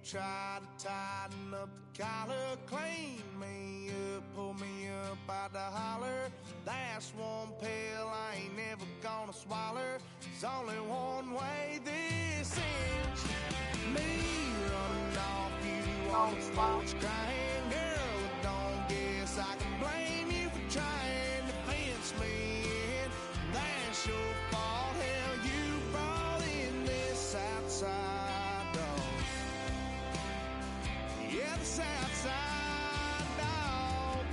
try to tighten up the collar, clean me up, pull me up out the holler. That's one pill I ain't never gonna swallow. There's only one way this ends. Me running off you on the porch crying. Girl, don't guess I can blame you for trying to fence me in. That's your fault, hell, you brought in this outside dog. Yeah, this outside dog.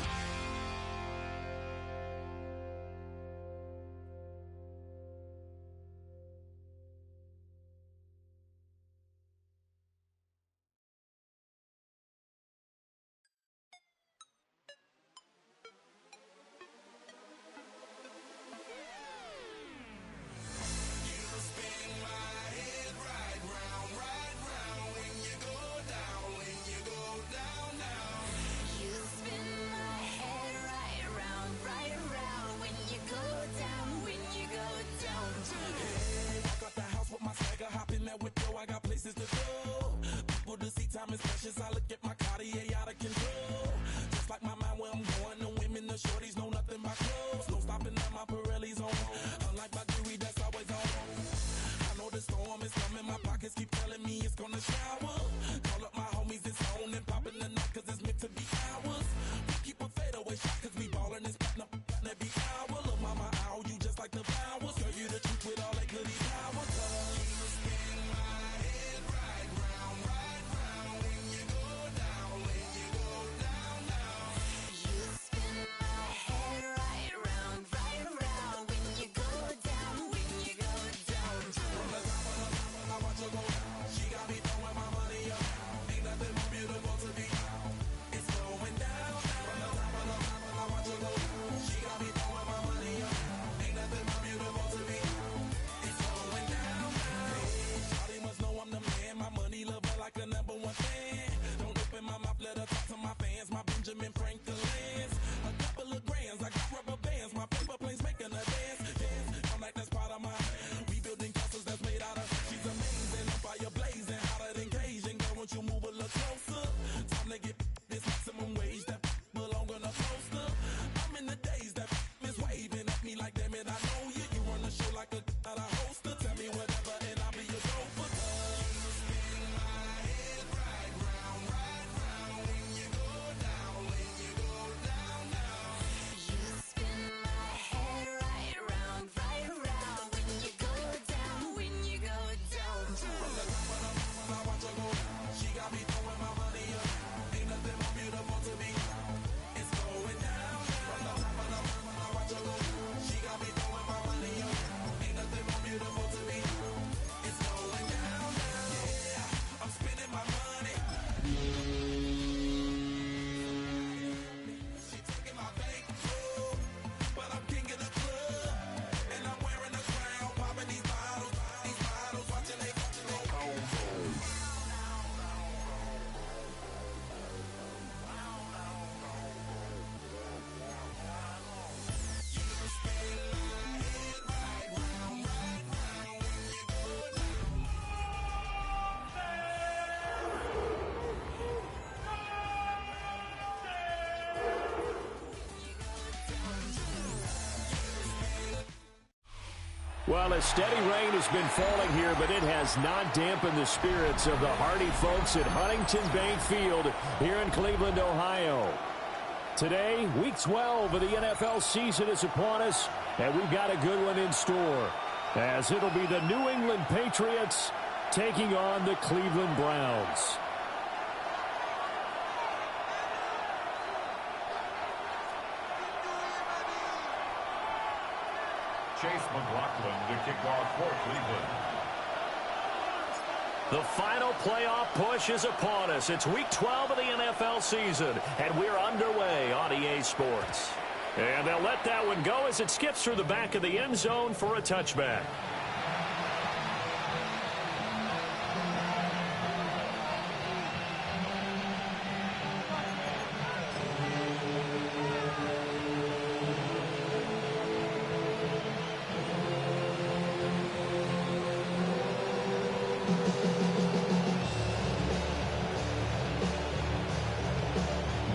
Time is precious, I look at my Cartier out of control. Just like my mind where I'm going, the women, the shorties know nothing but clothes. No stopping at my Pirelli's on. Unlike my jewelry that's always on. I know the storm is coming, my pockets keep telling me it's gonna shower. Call up my homies, it's on and popping the night cause it's meant to be ours. We keep a fadeaway shot cause we ballin' and spittin' up every hour. Look mama, ow, you just like the flowers. Girl, you the truth with all that goody power. You spin my head right round, right round. When you go down, when you go down, down. You spin my head right round, right round. When you go down, when you go down. From the top of the top, I watch her go down. She got me throwing my money up. Ain't nothing more beautiful to be. It's going down. From the top of the top, I watch her go down. She got me throwing my money up. Ain't nothing more beautiful to be. It's going down. Shawty must know I'm the man. My money lover like a number one fan. Don't open my mouth, let her talk to my fans. My Benjamin Franklin's. A couple of grands, I got rubber bands. My paper planes making a dance. Dance, I'm like that's part of my. We building castles that's made out of. She's amazing, I'm fire blazing, hotter than Cajun. Girl, won't you move a little closer? Time to get this maximum wage that belong on a poster. I'm in the days that is waving at me like damn it, I know you. You run the show like a hoster. Tell me whatever and I'll be your gopher. You spin my head right round, right round. When you go down, when you go down, down. You spin my head right round, right round. When you go down, when you go down. From the top of the mountain, I watch her go down. She got me throwing my money up. Ain't nothing more beautiful to me. It's going down. From the top of the mountain, I watch her go down. She got me throwing my money up. Ain't nothing more beautiful to me. It's going down. Yeah, I'm spending my money. She taking my bank, but I'm king of the club, and I'm wearing a crown, popping these bottles, watching they go. Well, a steady rain has been falling here, but it has not dampened the spirits of the hardy folks at Huntington Bank Field here in Cleveland, Ohio. Today, Week 12 of the NFL season is upon us, and we've got a good one in store, as it'll be the New England Patriots taking on the Cleveland Browns. Chase McLaughlin to kick off for Cleveland. The final playoff push is upon us. It's Week 12 of the NFL season, and we're underway on EA Sports. And they'll let that one go as it skips through the back of the end zone for a touchback.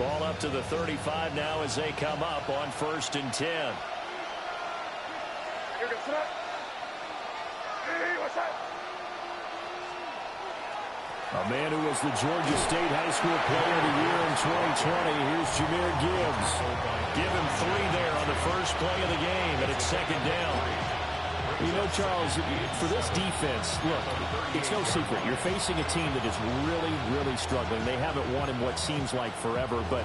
Ball up to the 35 now as they come up on 1st and 10. A man who was the Georgia State High School Player of the Year in 2020. Here's Jahmyr Gibbs. Give him 3 there on the first play of the game, and it's 2nd down. You know, Charles, for this defense, look, it's no secret. You're facing a team that is really, really struggling. They haven't won in what seems like forever, but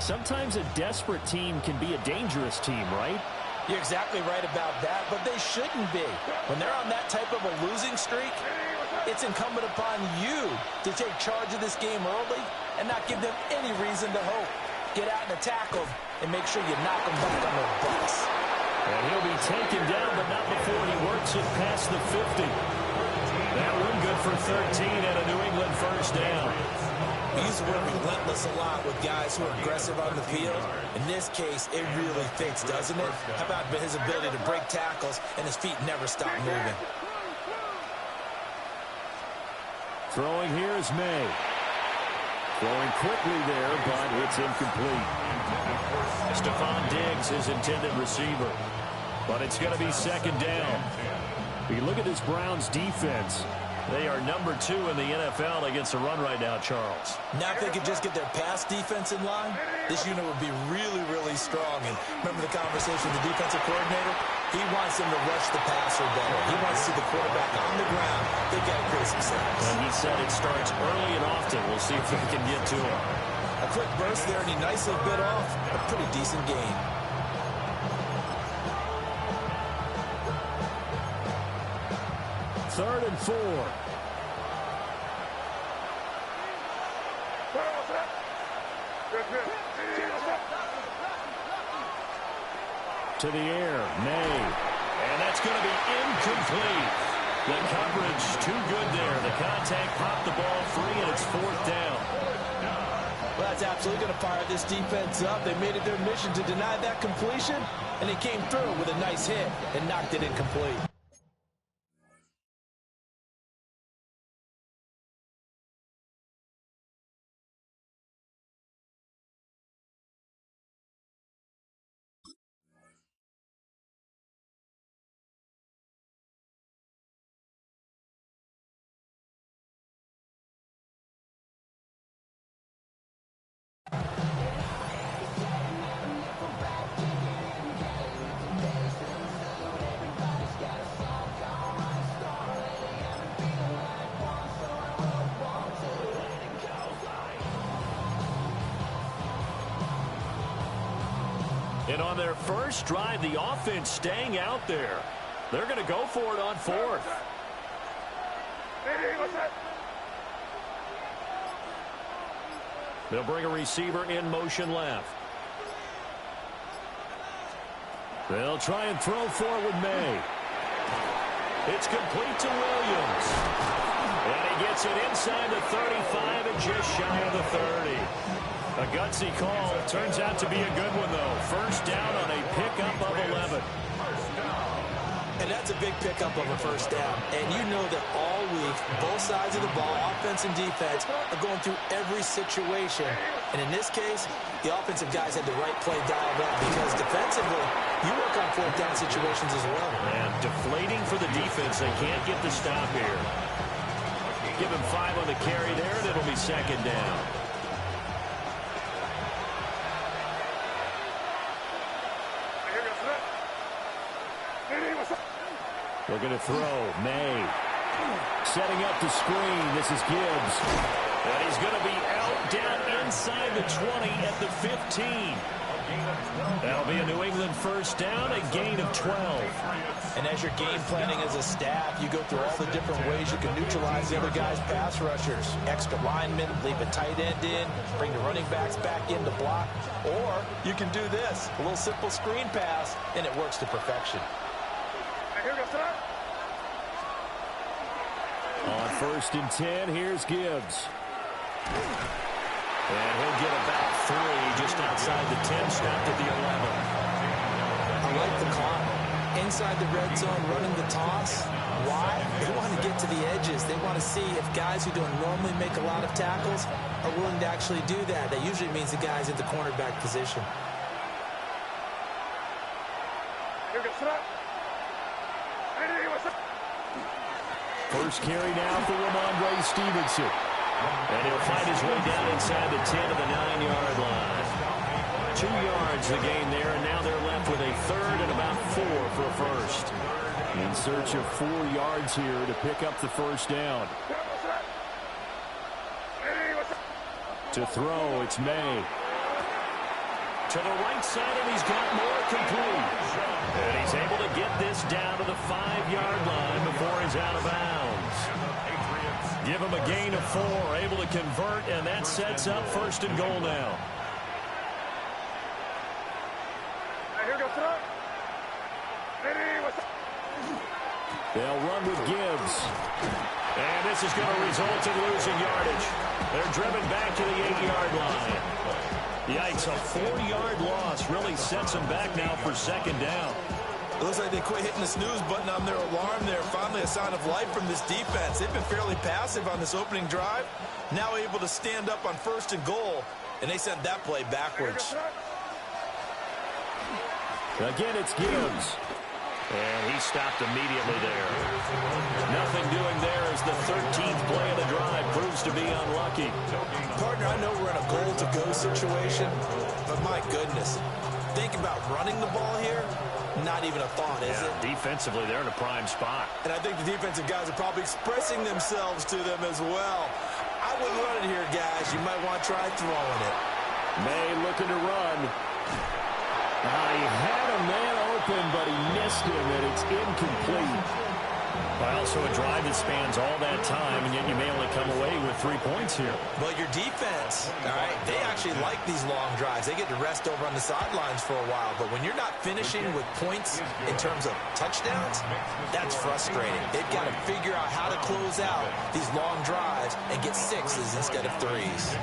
sometimes a desperate team can be a dangerous team, right? You're exactly right about that, but they shouldn't be. When they're on that type of a losing streak, it's incumbent upon you to take charge of this game early and not give them any reason to hope. Get out and attack them and make sure you knock them back on their butts. And he'll be taken down, but not before he works it past the 50. That one good for 13 and a New England first down. He's working relentless a lot with guys who are aggressive on the field. In this case, it really fits, doesn't it? How about his ability to break tackles and his feet never stop moving? Throwing here is May. Throwing quickly there, but it's incomplete. Stephon Diggs, his intended receiver. But it's going to be 2nd down. You look at this Browns defense. They are number 2 in the NFL against the run right now, Charles. Now if they could just get their pass defense in line, this unit would be really, really strong. And remember the conversation with the defensive coordinator? He wants them to rush the passer better. He wants to see the quarterback on the ground. They've got to create some sacks. And he said it starts early and often. We'll see if we can get to him. A quick burst there, and he nicely bit off a pretty decent game. Third and 4. To the air, May. And that's going to be incomplete. The coverage too good there. The contact popped the ball free, and it's 4th down. Well, that's absolutely going to fire this defense up. They made it their mission to deny that completion, and they came through with a nice hit and knocked it incomplete. And on their first drive, the offense staying out there. They're going to go for it on 4th. They'll bring a receiver in motion left. They'll try and throw forward May. It's complete to Williams. And he gets it inside the 35 and just shy of the 30. A gutsy call. Turns out to be a good one, though. First down on a pickup of 11. And that's a big pickup of a first down. And you know that all week, both sides of the ball, offense and defense, are going through every situation. And in this case, the offensive guys had the right play dialed up because defensively, you work on 4th down situations as well. And deflating for the defense. They can't get the stop here. Give him 5 on the carry there, and it'll be 2nd down. Looking to throw. May. Setting up the screen. This is Gibbs. And he's going to be out down inside the 20 at the 15. That'll be a New England first down, a gain of 12. And as you're game planning as a staff, you go through all the different ways you can neutralize the other guy's pass rushers. Extra linemen, leave a tight end in, bring the running backs back in to block. Or you can do this, a little simple screen pass, and it works to perfection. On 1st and 10, here's Gibbs. And he'll get about 3 just outside the 10, stopped at the 11. I like the clock. inside the red zone running the toss. Why? They want to get to the edges. They want to see if guys who don't normally make a lot of tackles are willing to actually do that. That usually means the guys at the cornerback position. First carry now for Ramondre Stevenson. And he'll fight his way down inside the 10 of the 9-yard line. 2 yards the gain there, and now they're left with a third and about 4 for a first. In search of 4 yards here to pick up the first down. To throw, it's May. To the right side, and he's got more complete. And he's able to get this down to the 5-yard line before he's out of bounds. Give him a gain of 4, able to convert, and that sets up first and goal now. They'll run with Gibbs. And this is going to result in losing yardage. They're driven back to the 8-yard line. Yikes, a 4-yard loss really sets them back now for second down. It looks like they quit hitting the snooze button on their alarm there. Finally a sign of life from this defense. They've been fairly passive on this opening drive. Now able to stand up on first and goal, and they sent that play backwards. Again, it's Gibbs. And he stopped immediately there. Nothing doing there as the 13th play of the drive proves to be unlucky. Partner, I know we're in a goal-to-go situation, but my goodness, think about running the ball here. Not even a thought, is it? Defensively, they're in a prime spot. And I think the defensive guys are probably expressing themselves to them as well. I wouldn't run it here, guys. You might want to try throwing it. May looking to run. He had a man open, but he missed him, and it's incomplete. Also a drive that spans all that time, and yet you may only come away with 3 points here. Well, your defense, all right, they actually like these long drives. They get to rest over on the sidelines for a while, but when you're not finishing with points in terms of touchdowns, that's frustrating. They've got to figure out how to close out these long drives and get 6s instead of 3s.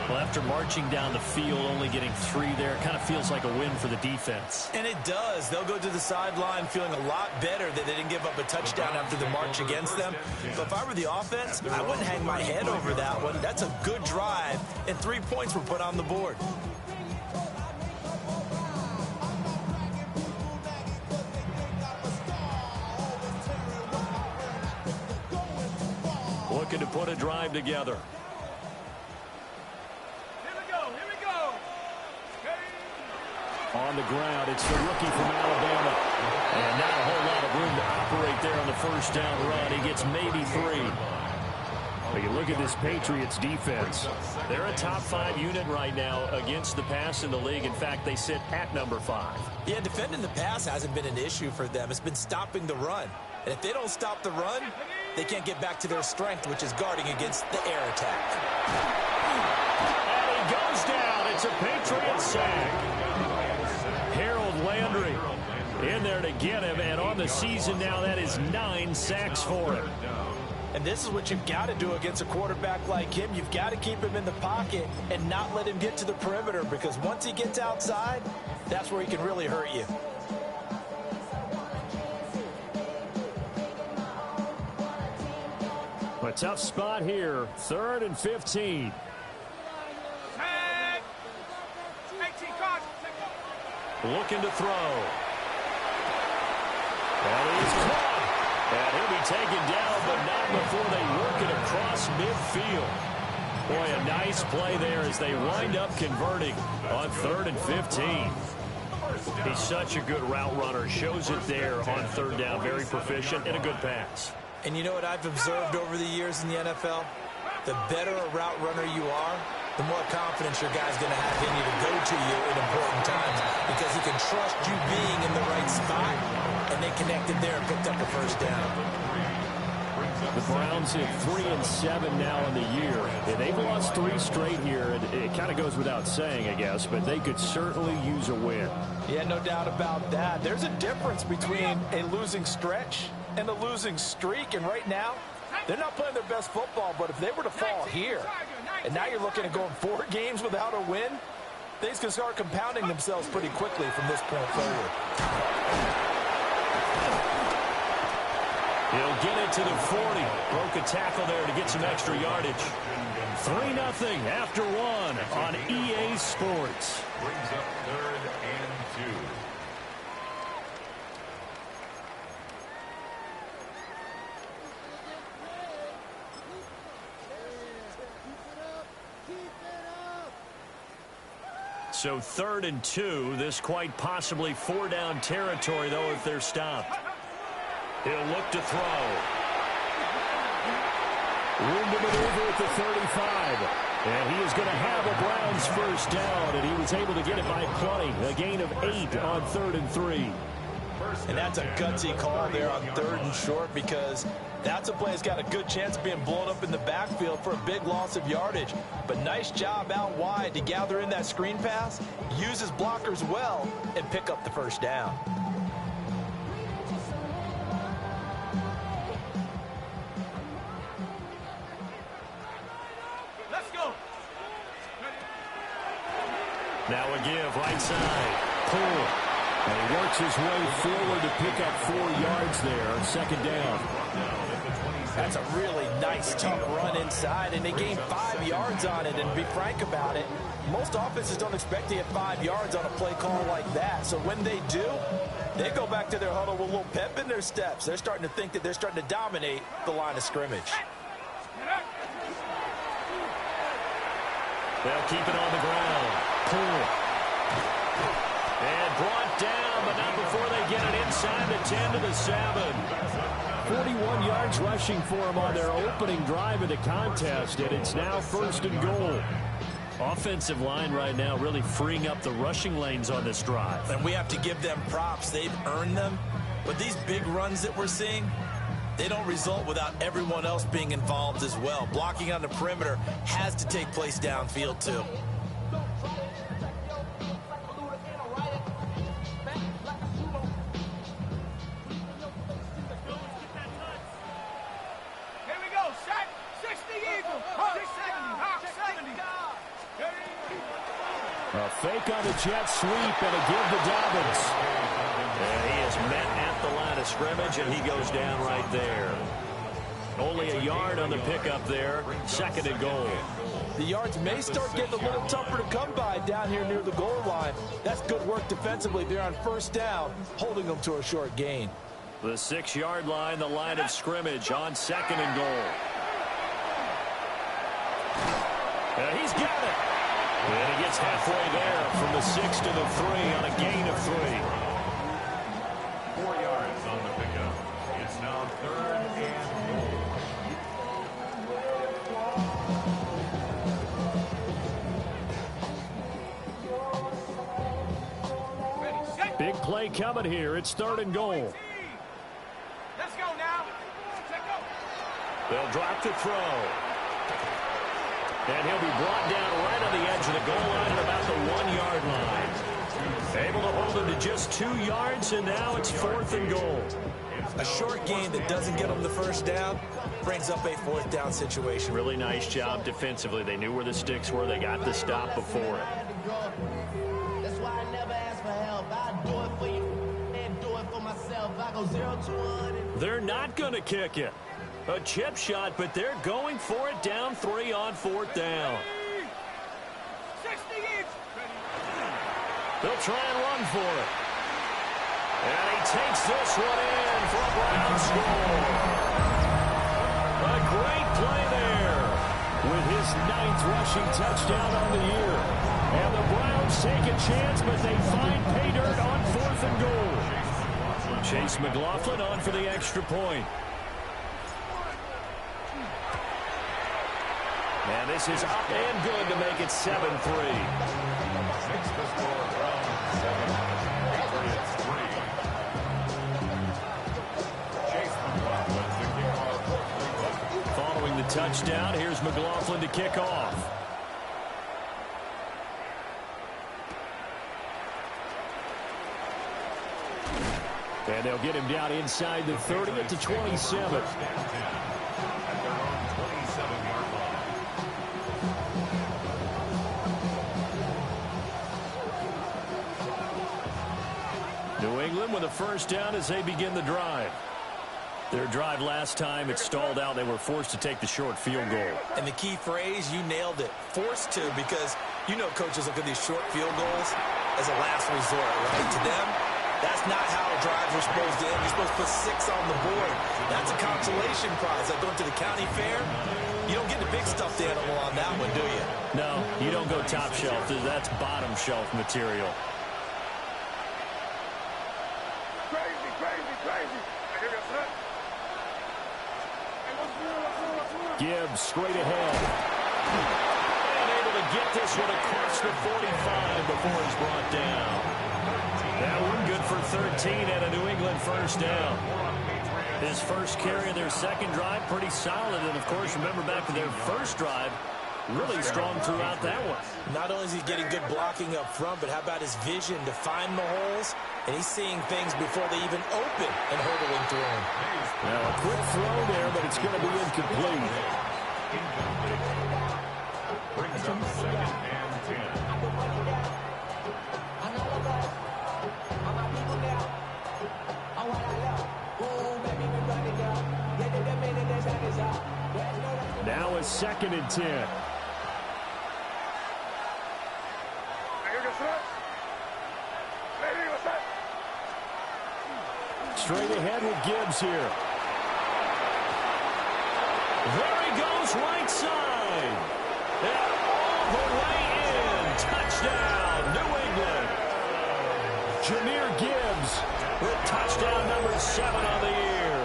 Well, after marching down the field, only getting 3 there, it kind of feels like a win for the defense. And it does. They'll go to the sideline feeling a lot better that they didn't give up a touchdown after the march against them. But if I were the offense, I wouldn't hang my head over that one. That's a good drive, and 3 points were put on the board. Looking to put a drive together. On the ground, it's the rookie from Alabama. And not a whole lot of room to operate there on the first down run. He gets maybe 3. But you look at this Patriots defense. They're a top 5 unit right now against the pass in the league. In fact, they sit at number 5. Yeah, defending the pass hasn't been an issue for them. It's been stopping the run. And if they don't stop the run, they can't get back to their strength, which is guarding against the air attack. And he goes down. It's a Patriots sack. Landry in there to get him, and on the season now, that is 9 sacks for him. And this is what you've got to do against a quarterback like him. You've got to keep him in the pocket and not let him get to the perimeter, because once he gets outside, that's where he can really hurt you. A tough spot here, 3rd and 15. Looking to throw. And he's caught. And he'll be taken down, but not before they work it across midfield. Boy, a nice play there as they wind up converting on 3rd and 15. He's such a good route runner. Shows it there on 3rd down. Very proficient and a good pass. And you know what I've observed over the years in the NFL? The better a route runner you are, the more confidence your guy's going to have in you to go to you in important times, because he can trust you being in the right spot, and they connected there and picked up a first down. The Browns hit 3-7 now in the year. And they've lost 3 straight here. It kind of goes without saying, I guess, but they could certainly use a win. Yeah, no doubt about that. There's a difference between a losing stretch and a losing streak, and right now, they're not playing their best football, but if they were to fall here, and now you're looking at going 4 games without a win, things can start compounding themselves pretty quickly from this point forward. He'll get it to the 40. Broke a tackle there to get some extra yardage. 3-0 after one on EA Sports. Brings up 3rd and 2. So 3rd and 2. This quite possibly 4-down territory, though, if they're stopped. He'll look to throw. Room to maneuver at the 35. And he is going to have a Browns first down, and he was able to get it by plenty. A gain of 8 on 3rd and 3. And that's a gutsy call there on 3rd and short, because that's a play that's got a good chance of being blown up in the backfield for a big loss of yardage. But nice job out wide to gather in that screen pass, use his blockers well, and pick up the first down. Let's go. Now a give, right side. Pull. And he works his way forward to pick up 4 yards there. 2nd down. That's a really nice, tough run inside, and they gained 5 yards on it. And to be frank about it, most offenses don't expect to get 5 yards on a play call like that. So when they do, they go back to their huddle with a little pep in their steps. They're starting to think that they're starting to dominate the line of scrimmage. They'll keep it on the ground. Pull. And brought down, but not before they get it inside the 10 to the 7. 41 yards rushing for him on their opening drive of the contest, and it's now 1st and goal. Offensive line right now really freeing up the rushing lanes on this drive. And we have to give them props. They've earned them. But these big runs that we're seeing, they don't result without everyone else being involved as well. Blocking on the perimeter has to take place downfield too. A fake on the jet sweep and a give to Dobbins. And he is met at the line of scrimmage, and he goes down right there. Only a yard on the pickup there. 2nd and goal. The yards may start getting a little tougher to come by down here near the goal line. That's good work defensively there on 1st down, holding them to a short gain. The 6-yard line, the line of scrimmage on 2nd and goal. He's got it. And he gets halfway there from the 6 to the 3 on a gain of 3. 4 yards on the pickup. It's now 3rd and goal. Big play coming here. It's 3rd and goal. Let's go now. They'll drop to throw. And he'll be brought down right on the edge of the goal line at about the 1-yard line. Able to hold him to just 2 yards, and now it's 4th and goal. A short gain that doesn't get them the first down brings up a 4th down situation. Really nice job defensively. They knew where the sticks were. They got the stop before it. That's why I never ask for help. I do it for you and do it for myself. I go 0 to 1. They're not going to kick it. A chip shot, but they're going for it down 3 on 4th down. 60 inch. They'll try and run for it. And he takes this one in for a Browns score. A great play there with his 9th rushing touchdown on the year. And the Browns take a chance, but they find pay dirt on 4th and goal. Chase McLaughlin on for the extra point. And this is up and good to make it 7-3. Makes the score Browns 7, Patriots 3. Chase McLaughlin to kick off. Following the touchdown, here's McLaughlin to kick off. And they'll get him down inside the 30 at the 27. New England with a first down as they begin the drive. Their drive last time, it stalled out. They were forced to take the short field goal. And the key phrase, you nailed it. Forced to, because you know coaches look at these short field goals as a last resort, right? To them, that's not how drives are supposed to end. You're supposed to put 6 on the board. That's a consolation prize. Like going to the county fair, you don't get the big stuffed animal on that one, do you? No, you don't go top shelf. That's bottom shelf material. Gibbs straight ahead. And able to get this one across the 45 before he's brought down. That one good for 13 and a New England first down. His first carry of their second drive, pretty solid. And, of course, remember back to their first drive, really strong throughout that one. Not only is he getting good blocking up front, but how about his vision to find the holes? And he's seeing things before they even open and hurdling through them. Now, a quick throw there, but it's going to be incomplete. Brings up 2nd and 10. Now it's 2nd and 10. Straight ahead with Gibbs here. There he goes, right side. And all the way in. Touchdown, New England. Jahmyr Gibbs with touchdown number 7 on the year.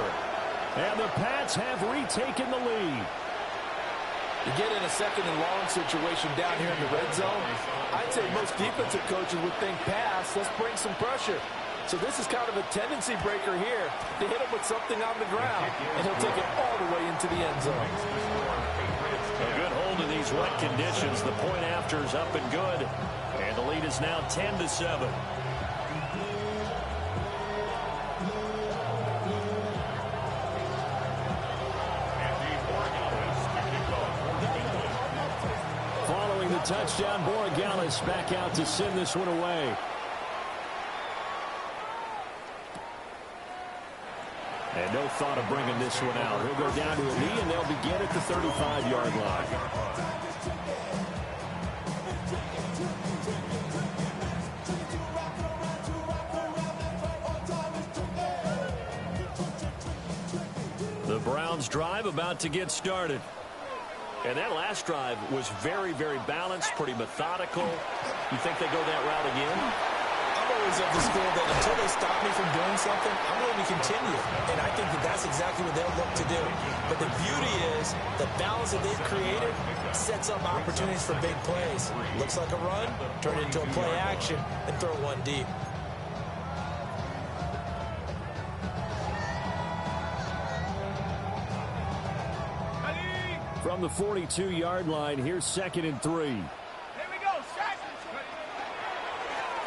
And the Pats have retaken the lead. You get in a 2nd and long situation down here in the red zone, I'd say most defensive coaches would think pass, let's bring some pressure. So this is kind of a tendency breaker here to hit him with something on the ground, and he'll take it all the way into the end zone. A good hold in these wet conditions. The point after is up and good, and the lead is now 10-7. Following the touchdown, Borregales back out to send this one away. And no thought of bringing this one out. He'll go down to a knee, and they'll begin at the 35-yard line. The Browns drive about to get started. And that last drive was very, very balanced, pretty methodical. You think they go that route again? I'm always of the school that until they stop me from doing something, I'm going to continue. And I think that that's exactly what they'll look to do. But the beauty is the balance that they've created sets up opportunities for big plays. Looks like a run, turn it into a play action, and throw one deep. From the 42-yard line, here's 2nd and 3. Here we go, set.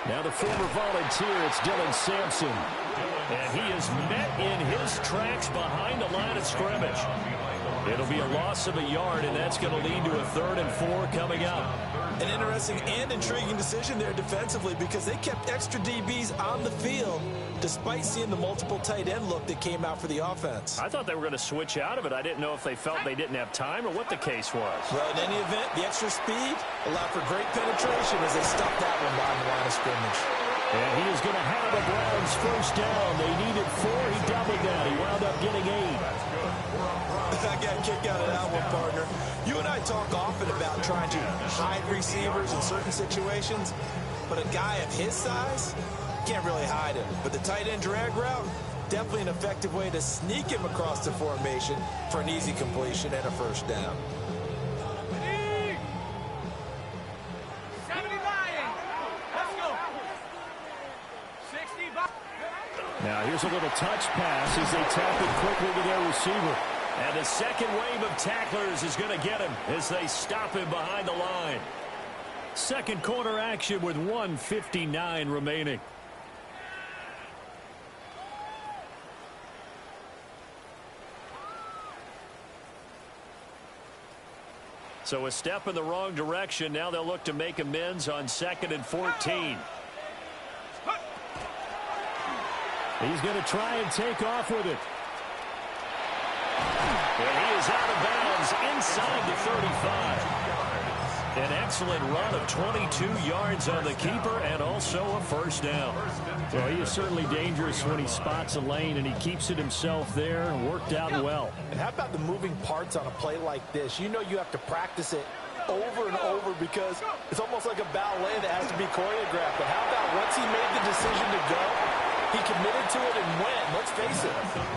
Now the former volunteer, it's Dylan Sampson. And he is met in his tracks behind the line of scrimmage. It'll be a loss of a yard, and that's going to lead to a 3rd and 4 coming up. An interesting and intriguing decision there defensively because they kept extra DBs on the field despite seeing the multiple tight end look that came out for the offense. I thought they were going to switch out of it. I didn't know if they felt they didn't have time or what the case was. Well, in any event, the extra speed allowed for great penetration as they stopped that one behind the line of scrimmage. And he is going to have the Browns first down. They needed 4. He doubled that. He wound up getting 8. I got a kick out of that one, partner. You and I talk often about trying to hide receivers in certain situations, but a guy of his size can't really hide him. But the tight end drag route, definitely an effective way to sneak him across the formation for an easy completion and a first down. Now here's a little touch pass as they tap it quickly to their receiver. And the second wave of tacklers is going to get him as they stop him behind the line. Second quarter action with 1:59 remaining. So a step in the wrong direction. Now they'll look to make amends on 2nd and 14. He's going to try and take off with it. And he is out of bounds inside the 35. An excellent run of 22 yards on the keeper and also a first down. Well, he is certainly dangerous when he spots a lane and he keeps it himself there and worked out well. And how about the moving parts on a play like this? You know you have to practice it over and over because it's almost like a ballet that has to be choreographed. But how about once he made the decision to go, he committed to it and went. Let's face it,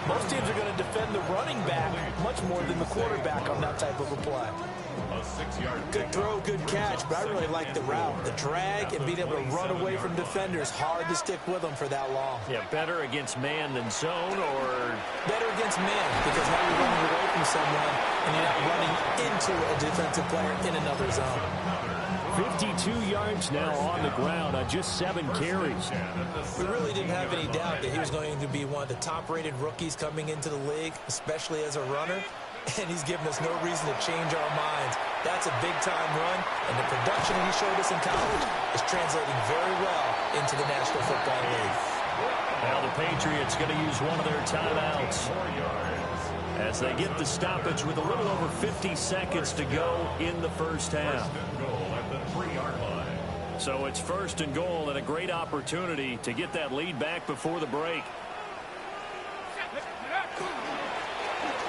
most teams are going to defend the running back much more than the quarterback on that type of a play. Good throw, good catch, but I really like the route. The drag and being able to run away from defenders, hard to stick with them for that long. Yeah, better against man than zone, or better against man, because now you're running away from someone and you're not running into a defensive player in another zone. 52 yards now on the ground on just 7 carries. We really didn't have any doubt that he was going to be one of the top-rated rookies coming into the league, especially as a runner. And he's given us no reason to change our minds. That's a big-time run, and the production that he showed us in college is translating very well into the National Football League. Now the Patriots going to use one of their timeouts as they get the stoppage with a little over 50 seconds to go in the first half. So it's first and goal and a great opportunity to get that lead back before the break.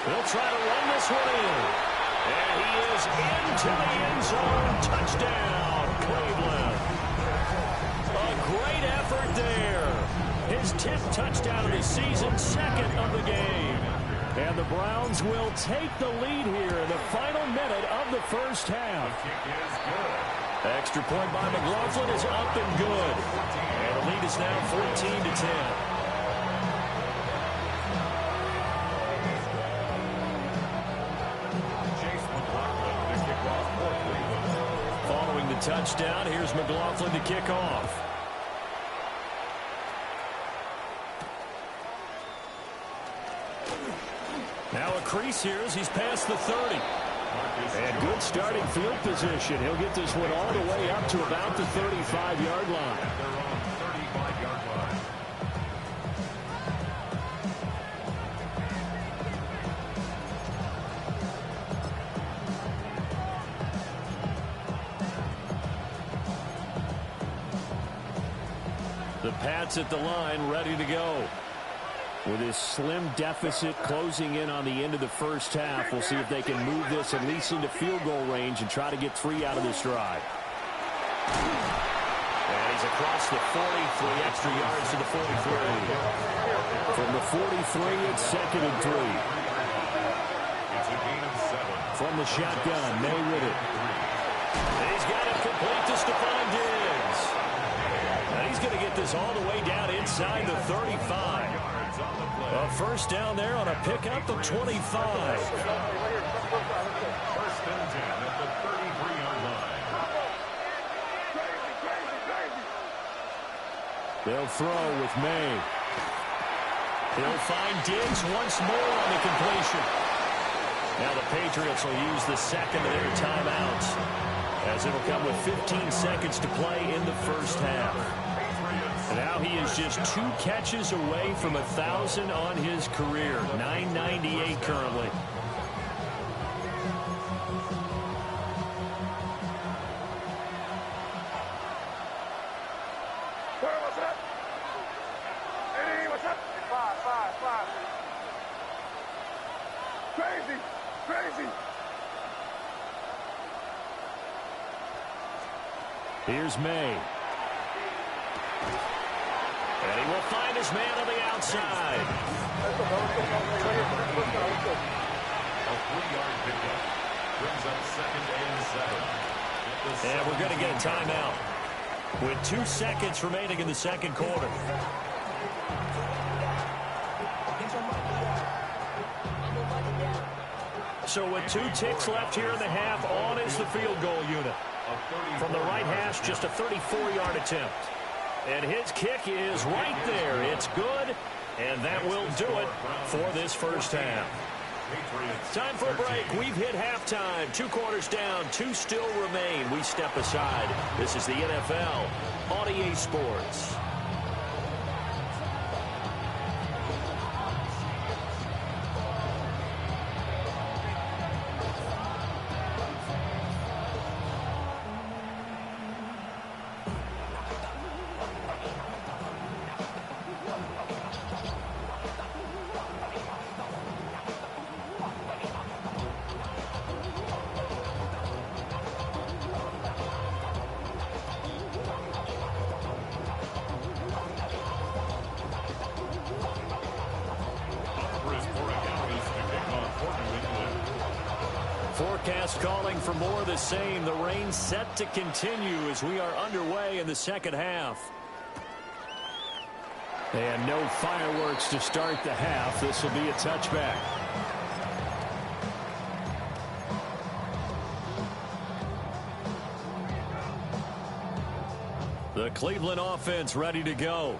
They'll try to run this one in. And he is into the end zone. Touchdown, Cleveland. A great effort there. His 10th touchdown of the season, second of the game. And the Browns will take the lead here in the final minute of the first half. Extra point by McLaughlin is up and good. And the lead is now 14-10. Touchdown. Here's McLaughlin to kick off. Now a crease here as he's past the 30. And good starting field position. He'll get this one all the way up to about the 35-yard line. The Pats at the line, ready to go. With his slim deficit closing in on the end of the first half, we'll see if they can move this at least into field goal range and try to get 3 out of this drive. And he's across the 40, 3 extra yards to the 43. From the 43, it's 2nd and 3. From the shotgun, May with it. He's got it complete to Stephon Diggs. And he's going to get this all the way down inside the 35. A first down there on a pickup of 25. First and 10 at the 33-yard line. They'll throw with May. He'll find Diggs once more on the completion. Now the Patriots will use the second of their timeouts, as it'll come with 15 seconds to play in the first half. And now he is just 2 catches away from 1,000 on his career. 998 currently. What's up? Hey, what's up? 5. Crazy. Here's May. And he will find his man on the outside. A 3-yard pickup brings up 2nd and 7. And we're going to get a timeout with 2 seconds remaining in the second quarter. So with 2 ticks left here in the half, on is the field goal unit. From the right hash, just a 34-yard attempt. And his kick is right there. It's good, and that will do it for this first half. Time for a break. We've hit halftime. 2 quarters down, 2 still remain. We step aside. This is the NFL on EA Sports. forecast calling for more of the same. The rain set to continue as we are underway in the second half. And no fireworks to start the half. This will be a touchback. The Cleveland offense ready to go.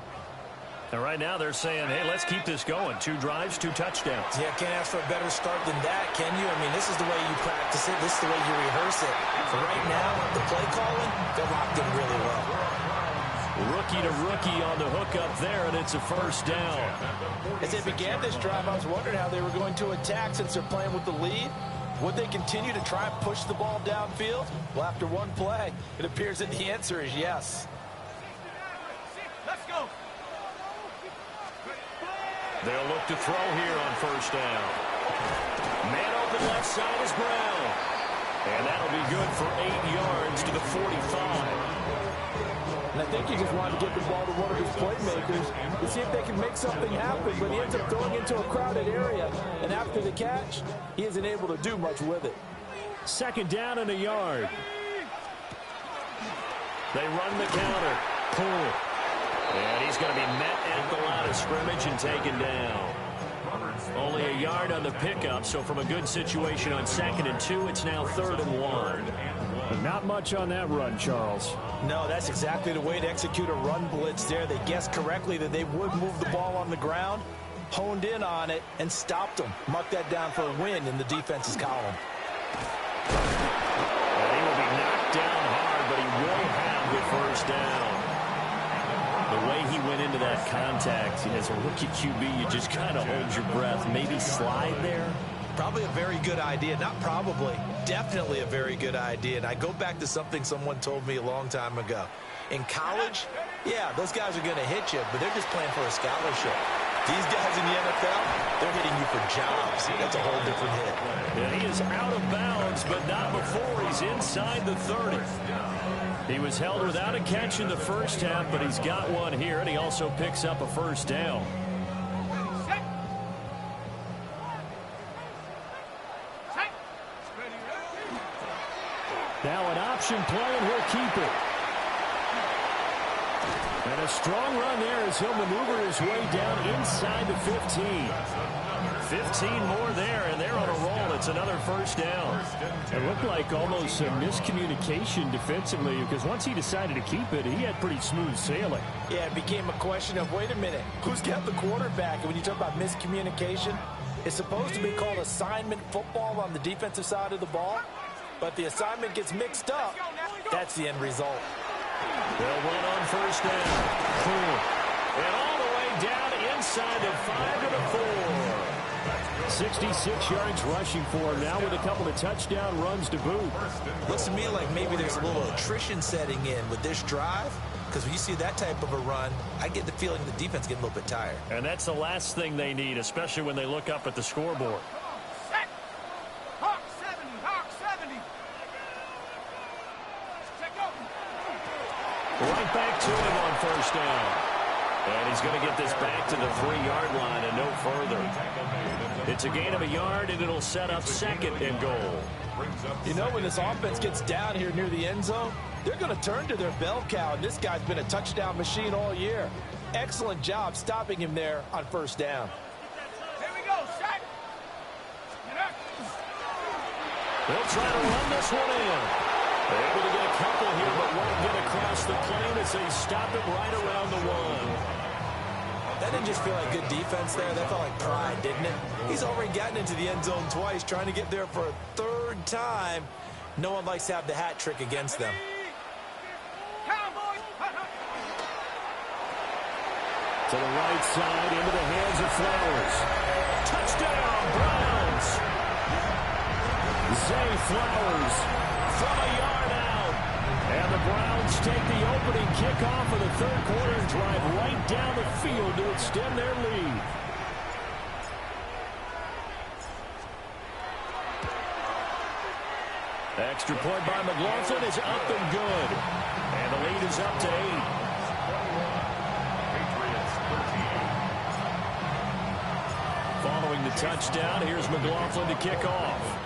And right now they're saying, hey, let's keep this going. 2 drives, 2 touchdowns. Yeah, can't ask for a better start than that, can you? I mean, this is the way you practice it. This is the way you rehearse it. But right now, the play calling, they're locked in really well. Rookie to rookie on the hook up there, and it's a first down. As they began this drive, I was wondering how they were going to attack since they're playing with the lead. Would they continue to try and push the ball downfield? Well, after one play, it appears that the answer is yes. Let's go. They'll look to throw here on first down. Man open left side is Brown. And that'll be good for 8 yards to the 45. And I think he just wanted to get the ball to one of his playmakers to see if they can make something happen, but he ends up throwing into a crowded area. And after the catch, he isn't able to do much with it. Second down and a yard. They run the counter. Pull. And he's going to be met at the line of scrimmage and taken down. Only a yard on the pickup, so from a good situation on 2nd and 2, it's now 3rd and 1. Not much on that run, Charles. No, that's exactly the way to execute a run blitz there. They guessed correctly that they would move the ball on the ground, honed in on it, and stopped them. Mark that down for a win in the defense's column. And he will be knocked down hard, but he will have the first down. The way he went into that contact as a rookie QB, you just kind of hold your breath. Maybe slide there. Probably a very good idea. Not probably. Definitely a very good idea. And I go back to something someone told me a long time ago. In college, yeah, those guys are going to hit you, but they're just playing for a scholarship. These guys in the NFL, they're hitting you for jobs. That's a whole different hit. And he is out of bounds, but not before he's inside the 30. He was held without a catch in the first half, but he's got one here, and he also picks up a first down. Now an option play, and he'll keep it. And a strong run there as he'll maneuver his way down inside the 15. 15 more there, and they're on a roll. It's another first down. It looked like almost a miscommunication defensively, because once he decided to keep it, he had pretty smooth sailing. Yeah, it became a question of, wait a minute, who's got the quarterback? And when you talk about miscommunication, it's supposed to be called assignment football on the defensive side of the ball. But the assignment gets mixed up. That's the end result. They'll run on first down. Cool. And all the way down inside the 5 to the 4. 66 yards rushing for him now with a couple of touchdown runs to boot. Looks to me like maybe there's a little attrition setting in with this drive. Because when you see that type of a run, I get the feeling the defense getting a little bit tired. And that's the last thing they need, especially when they look up at the scoreboard. Right back to him on first down. And he's going to get this back to the 3-yard line and no further. It's a gain of a yard, and it'll set up 2nd and goal. You know, when this offense gets down here near the end zone, they're going to turn to their bell cow, and this guy's been a touchdown machine all year. Excellent job stopping him there on first down. Here we go, Shaq. They'll try to run this one in. They're able to get a couple here, but won't get across the plane as they stop it right around the 1. That didn't just feel like good defense there. That felt like pride, didn't it? He's already gotten into the end zone twice, trying to get there for a 3rd time. No one likes to have the hat trick against them. To the right side, into the hands of Flowers. Touchdown, Browns! Zay Flowers from a yard out. And the Browns take the opening kickoff of the 3rd quarter and drive right down the field to extend their lead. Extra point by McLaughlin is up and good. And the lead is up to 8. Following the touchdown, here's McLaughlin to kick off.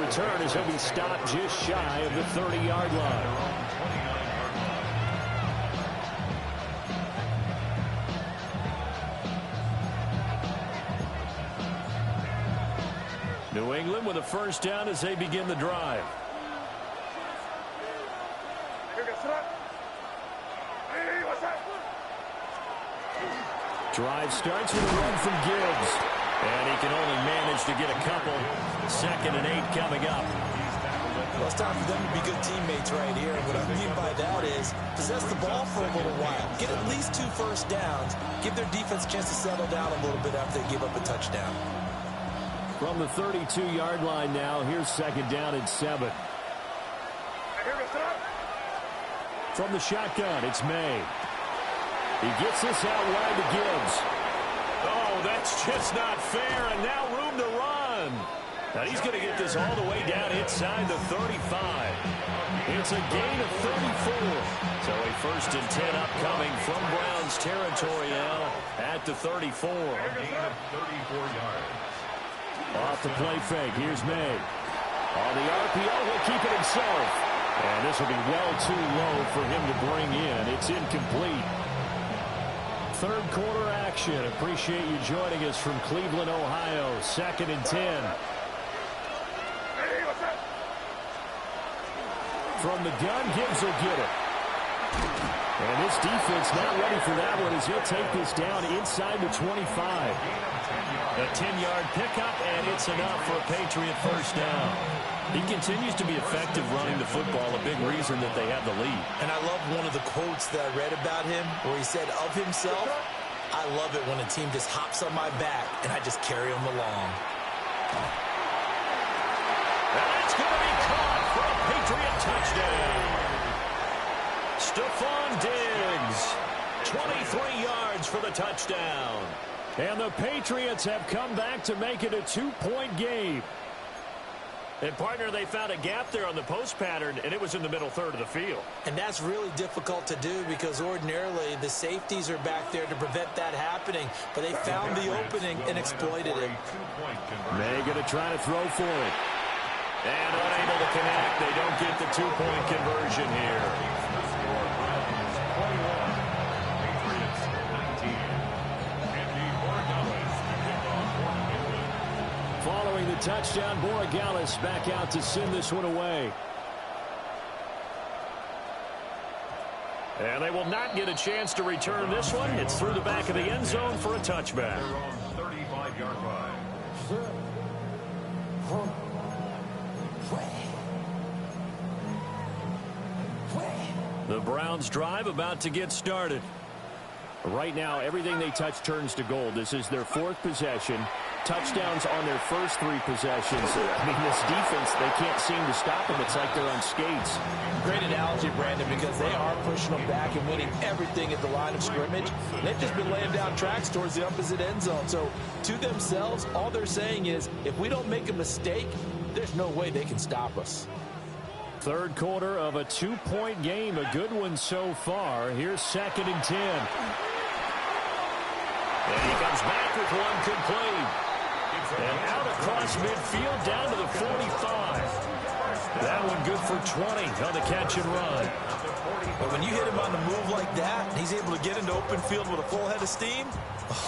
return as he'll be stopped just shy of the 30-yard line. New England with a first down as they begin the drive. Drive starts with a run from Gibbs. And he can only manage to get a couple. 2nd and 8 coming up. Well, it's time for them to be good teammates right here. What I mean by that is possess the ball for a little while. Get at least 2 first downs. Give their defense a chance to settle down a little bit after they give up a touchdown. From the 32-yard line now, here's 2nd down and 7. From the shotgun, it's May. He gets this out wide to Gibbs. Oh, that's just not fair, and now room to run. Now he's going to get this all the way down inside the 35. It's a gain of 34. So a 1st and 10 upcoming from Browns territory now at the 34. A gain of 34 yards. Off the play fake, here's May. On the RPO, he'll keep it himself. And this will be well too low for him to bring in. It's incomplete. 3rd quarter action. Appreciate you joining us from Cleveland, Ohio. 2nd and 10. From the gun, Gibbs will get it. And this defense not ready for that one as he'll take this down inside the 25. A 10-yard pickup, and it's enough for a Patriot first down. He continues to be effective running the football, a big reason that they have the lead. And I love one of the quotes that I read about him where he said of himself, I love it when a team just hops on my back and I just carry them along. And it's going to be caught for a Patriot touchdown. Stephon Diggs, 23 yards for the touchdown. And the Patriots have come back to make it a 2-point game. And, partner, they found a gap there on the post pattern, and it was in the middle third of the field. And that's really difficult to do because ordinarily the safeties are back there to prevent that happening. But they found the opening and exploited it. May going to try to throw for it. And unable to connect. They don't get the 2-point conversion here. Following the touchdown, Borregales back out to send this one away. And they will not get a chance to return this one. It's through the back of the end zone for a touchback. 35-yard line. The Browns drive about to get started. Right now, everything they touch turns to gold. This is their 4th possession. Touchdowns on their first 3 possessions. I mean, this defense, they can't seem to stop them. It's like they're on skates. Great analogy, Brandon, because they are pushing them back and winning everything at the line of scrimmage. They've just been laying down tracks towards the opposite end zone. So, to themselves, all they're saying is, if we don't make a mistake, there's no way they can stop us. 3rd quarter of a 2-point game. A good one so far. Here's 2nd and 10. And he comes back with one complete. And out across midfield down to the 45. That one good for 20 on the catch and run. But when you hit him on the move like that, and he's able to get into open field with a full head of steam,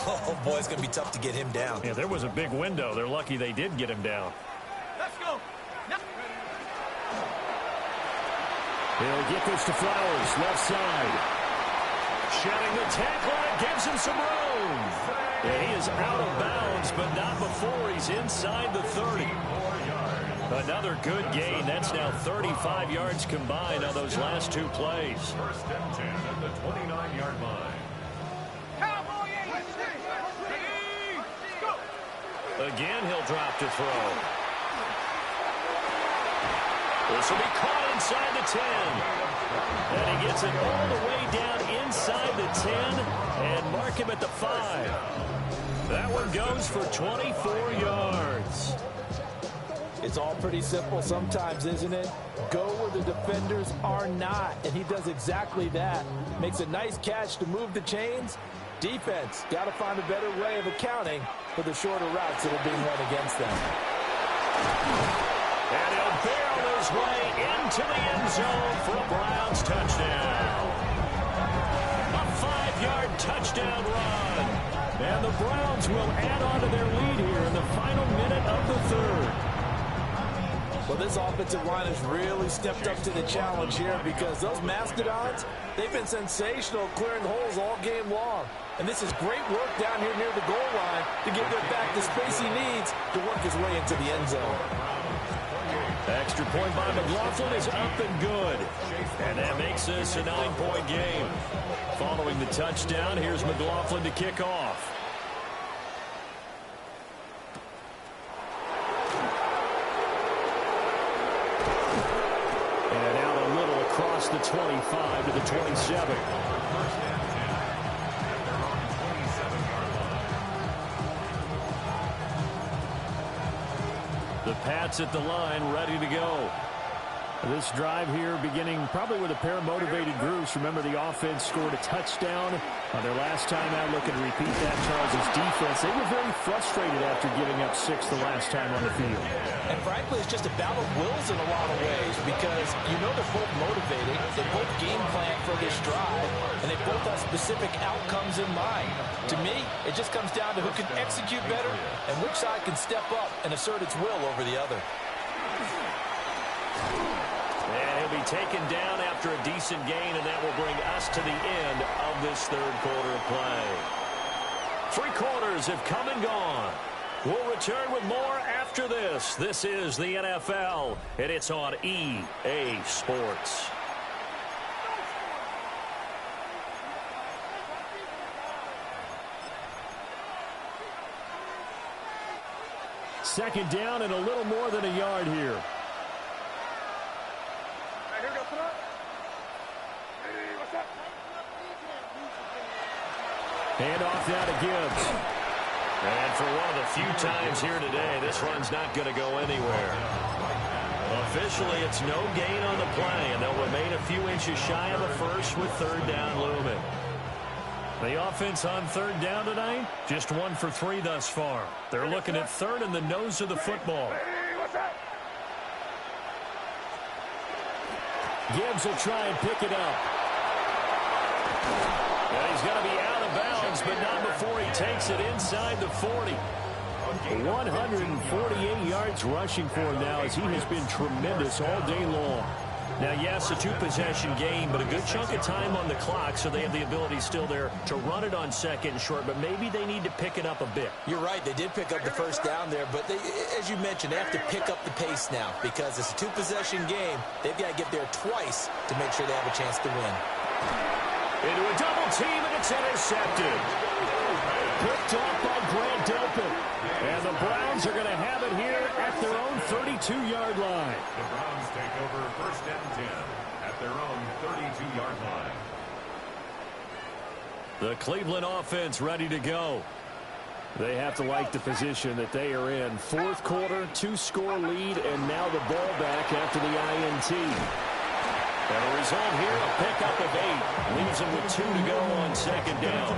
oh, boy, it's going to be tough to get him down. Yeah, there was a big window. They're lucky they did get him down. Let's go. He'll get this to Flowers, left side. Shedding the tackle, and it gives him some room. And he is out of bounds, but not before he's inside the 30. Another good gain. That's now 35 yards combined on those last 2 plays. 1st and 10 at the 29-yard line. Again, he'll drop to throw. This will be caught inside the 10. And he gets it all the way down inside the 10 and mark him at the 5. That one goes for 24 yards. It's all pretty simple sometimes, isn't it? Go where the defenders are not, and he does exactly that. Makes a nice catch to move the chains. Defense, got to find a better way of accounting for the shorter routes that are being run against them. And he'll barrel his way into the end zone for a Browns touchdown. A 5-yard touchdown run. And the Browns will add on to their lead here in the final minute of the third. Well, this offensive line has really stepped up to the challenge here because those Mastodons, they've been sensational clearing holes all game long. And this is great work down here near the goal line to give their back the space he needs to work his way into the end zone. Extra point by McLaughlin is up and good. And that makes this a 9-point game. Following the touchdown, here's McLaughlin to kick off. And out a little across the 25 to the 27. The Pats at the line, ready to go. This drive here beginning probably with a pair of motivated groups. Remember, the offense scored a touchdown on their last time out. Looking to repeat that. Charles' defense, they were very frustrated after giving up 6 the last time on the field. And frankly, it's just a battle of wills in a lot of ways because you know they're both motivated. They both game plan for this drive, and they both have specific outcomes in mind. To me, it just comes down to who can execute better and which side can step up and assert its will over the other. And he'll be taken down after a decent gain, and that will bring us to the end of this third quarter of play. 3 quarters have come and gone. We'll return with more after this. This is the NFL, and it's on EA Sports. Second down and a little more than a yard here. Hand off now to Gibbs. And for one of the few times here today, this run's not going to go anywhere. Officially, it's no gain on the play, and they'll remain a few inches shy of a first with third down looming. The offense on third down tonight, just 1 for 3 thus far. They're looking at third in the nose of the football. Gibbs will try and pick it up. And he's going to be out of bounds, but not before he takes it inside the 40. 148 yards rushing for him now as he has been tremendous all day long. Now, yes, a 2-possession game, but a good chunk of time on the clock, so they have the ability still there to run it on second and short, but maybe they need to pick it up a bit. You're right. They did pick up the first down there, but they, as you mentioned, they have to pick up the pace now because it's a 2-possession game. They've got to get there twice to make sure they have a chance to win. Into a double team, and it's intercepted. Picked off by Grant Delpit. And the Browns are going to have it here at their own 32-yard line. The Browns take over first and 10 at their own 32-yard line. The Cleveland offense ready to go. They have to like the position that they are in. Fourth quarter, 2-score lead, and now the ball back after the INT. And a result here, a pickup of 8. Leaves them with 2 to go on second down.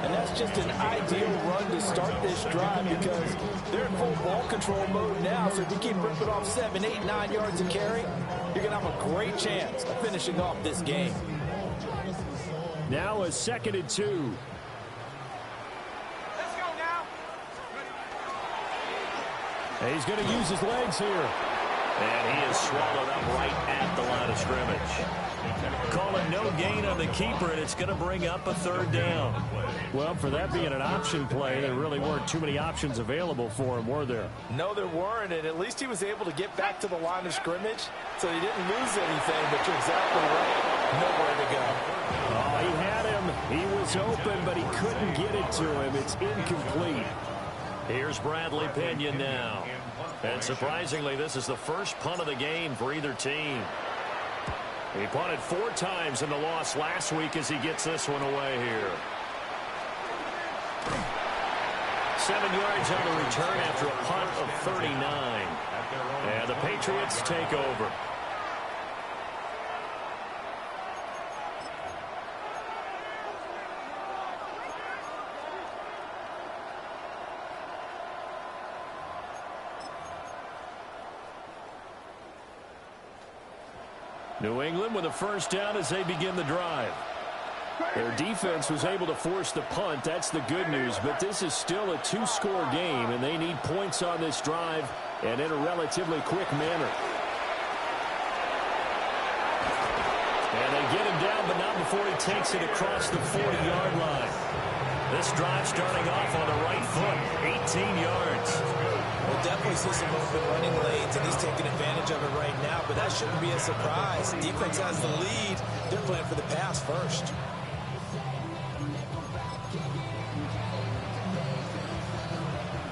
And that's just an ideal run to start this drive because they're in full ball control mode now. So if you keep ripping off 7, 8, 9 yards of carry, you're going to have a great chance of finishing off this game. Now a 2nd and 2. Let's go now. And he's going to use his legs here. And he is swallowed up right at the line of scrimmage. Calling no gain on the keeper, and it's going to bring up a third down. Well, for that being an option play, there really weren't too many options available for him, were there? No, there weren't, and at least he was able to get back to the line of scrimmage, so he didn't lose anything, but you're exactly right. Nowhere to go. Oh, he had him. He was open, but he couldn't get it to him. It's incomplete. Here's Bradley Pinion now. And surprisingly, this is the first punt of the game for either team. He punted 4 times in the loss last week as he gets this one away here. 7 yards on the return after a punt of 39. And the Patriots take over. New England with a first down as they begin the drive. Their defense was able to force the punt. That's the good news. But this is still a two-score game, and they need points on this drive and in a relatively quick manner. And they get him down, but not before he takes it across the 40-yard line. This drive starting off on the right foot, 18 yards. We'll definitely see some open running lanes, and he's taking advantage of it right now, but that shouldn't be a surprise. Defense has the lead. They're playing for the pass first.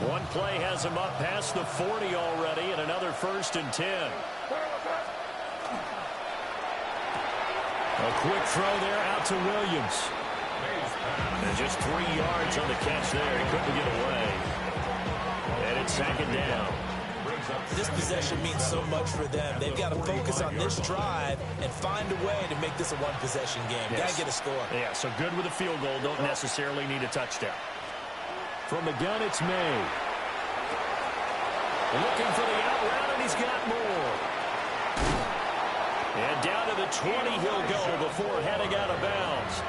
One play has him up past the 40 already, and another 1st and 10. A quick throw there out to Williams. And just 3 yards on the catch there. He couldn't get away. And it's 2nd down. This possession means so much for them. They've got to focus on this drive and find a way to make this a one-possession game. Yes. Got to get a score. Yeah, so good with a field goal. Don't necessarily need a touchdown. From the gun, it's May. Looking for the out route, and he's got more. And down to the 20 he'll go before heading out of bounds.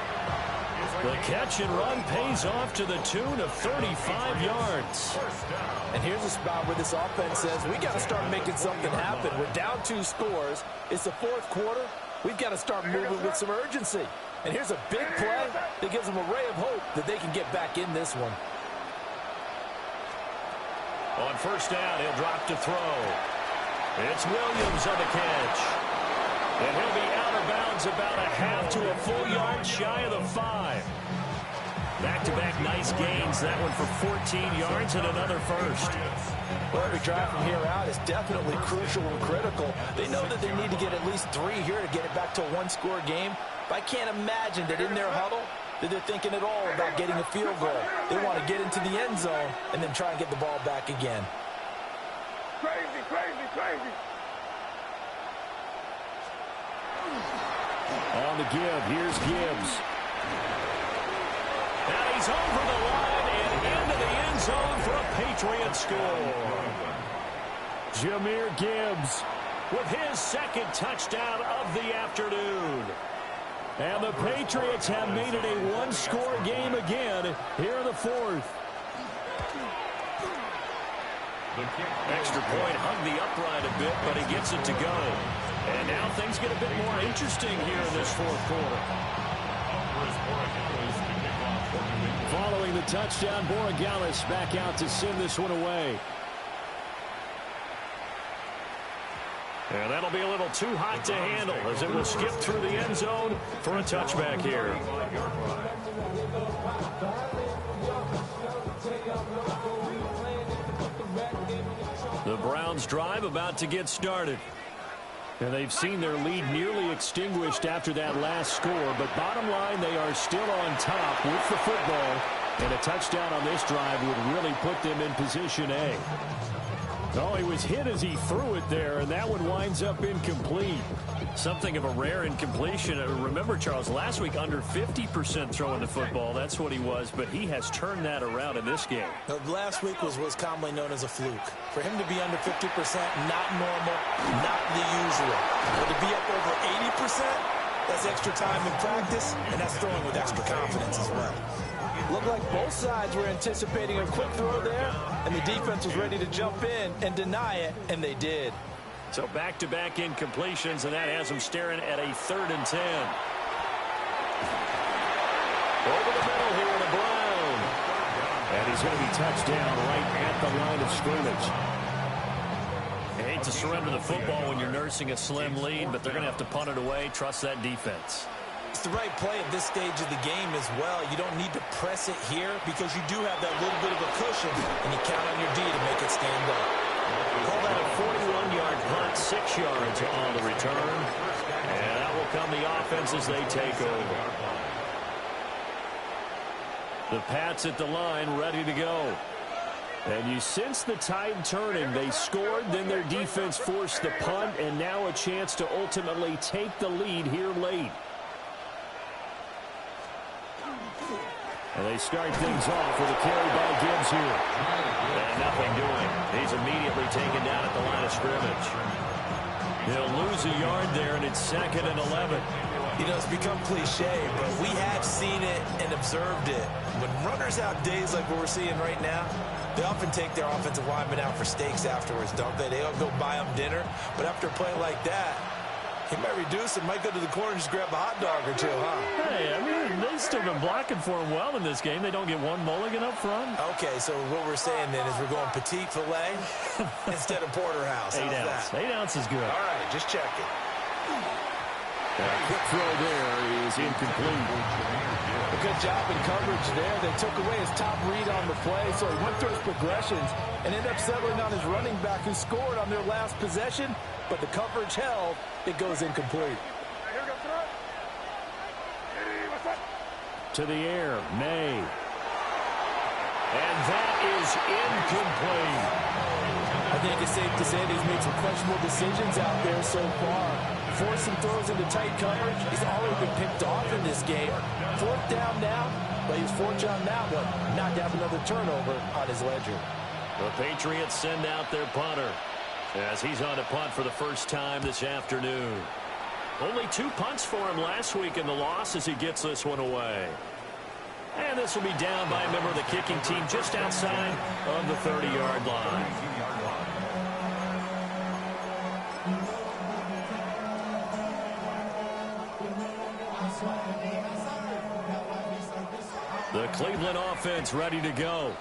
The catch and run pays off to the tune of 35 yards. And here's a spot where this offense says, we got to start making something happen. We're down 2 scores. It's the 4th quarter. We've got to start moving with some urgency. And here's a big play that gives them a ray of hope that they can get back in this one. On first down, he'll drop to throw. It's Williams on the catch. And he'll be out of bounds about a half to a full yard shy of the 5. Back-to-back nice gains. That one for 14 yards and another first. Well, every drive from here out is definitely crucial and critical. They know that they need to get at least 3 here to get it back to a one-score game. But I can't imagine that in their huddle that they're thinking at all about getting a field goal. They want to get into the end zone and then try and get the ball back again. Crazy, crazy, crazy. On the give, here's Gibbs. And he's over the line and into the end zone for a Patriot score. Jahmyr Gibbs with his 2nd touchdown of the afternoon. And the Patriots have made it a one-score game again here in the 4th. Extra point hung the upright a bit, but he gets it to go. And now things get a bit more interesting here in this 4th quarter. Following the touchdown, Borregales back out to send this one away. And that'll be a little too hot to handle as it will skip through the end zone for a touchback here. The Browns drive about to get started. And they've seen their lead nearly extinguished after that last score. But bottom line, they are still on top with the football. And a touchdown on this drive would really put them in position A. Oh, he was hit as he threw it there, and that one winds up incomplete. Something of a rare incompletion. Remember, Charles, last week under 50% throwing the football. That's what he was, but he has turned that around in this game. Now, last week was what's commonly known as a fluke. For him to be under 50%, not normal, not the usual. But to be up over 80%, that's extra time in practice, and that's throwing with extra confidence as well. Looked like both sides were anticipating a quick throw there, and the defense was ready to jump in and deny it, and they did. So back-to-back incompletions, and that has them staring at a 3rd and 10. Over the middle here to Brown. And he's going to be touched down right at the line of scrimmage. You hate to surrender the football when you're nursing a slim lead, but they're going to have to punt it away. Trust that defense. It's the right play at this stage of the game as well. You don't need to press it here because you do have that little bit of a cushion, and you count on your D to make it stand up. Call that a 41-yard punt, 6 yards on the return. And that will come the offense as they take over. The Pats at the line, ready to go. And you sense the tide turning. They scored, then their defense forced the punt, and now a chance to ultimately take the lead here late. And they start things off with a carry by Gibbs here. And nothing doing. He's immediately taken down at the line of scrimmage. He'll lose a yard there, and it's 2nd and 11. You know, it's become cliche, but we have seen it and observed it. When runners have days like what we're seeing right now, they often take their offensive linemen out for steaks afterwards, don't they? They'll go buy them dinner. But after a play like that, he might reduce it, might go to the corner and just grab a hot dog or two, huh? Hey, I mean, they've still been blocking for him well in this game. They don't get one mulligan up front. Okay, so what we're saying then is we're going petite filet instead of porterhouse. 8 ounce. That? 8 ounce is good. All right, just checking. A quick throw there is incomplete. A good job in coverage there. They took away his top read on the play, so he went through his progressions and ended up settling on his running back who scored on their last possession, but the coverage held. It goes incomplete. To the air, May. And that is incomplete. I think it's safe to say that he's made some questionable decisions out there so far. Forced some throws into tight coverage. He's already been picked off in this game. 4th down now, but he's fortunate on that one not to have another turnover on his ledger. The Patriots send out their punter as he's on to punt for the first time this afternoon. Only 2 punts for him last week in the loss as he gets this one away. And this will be down by a member of the kicking team just outside of the 30-yard line. The Cleveland offense ready to go.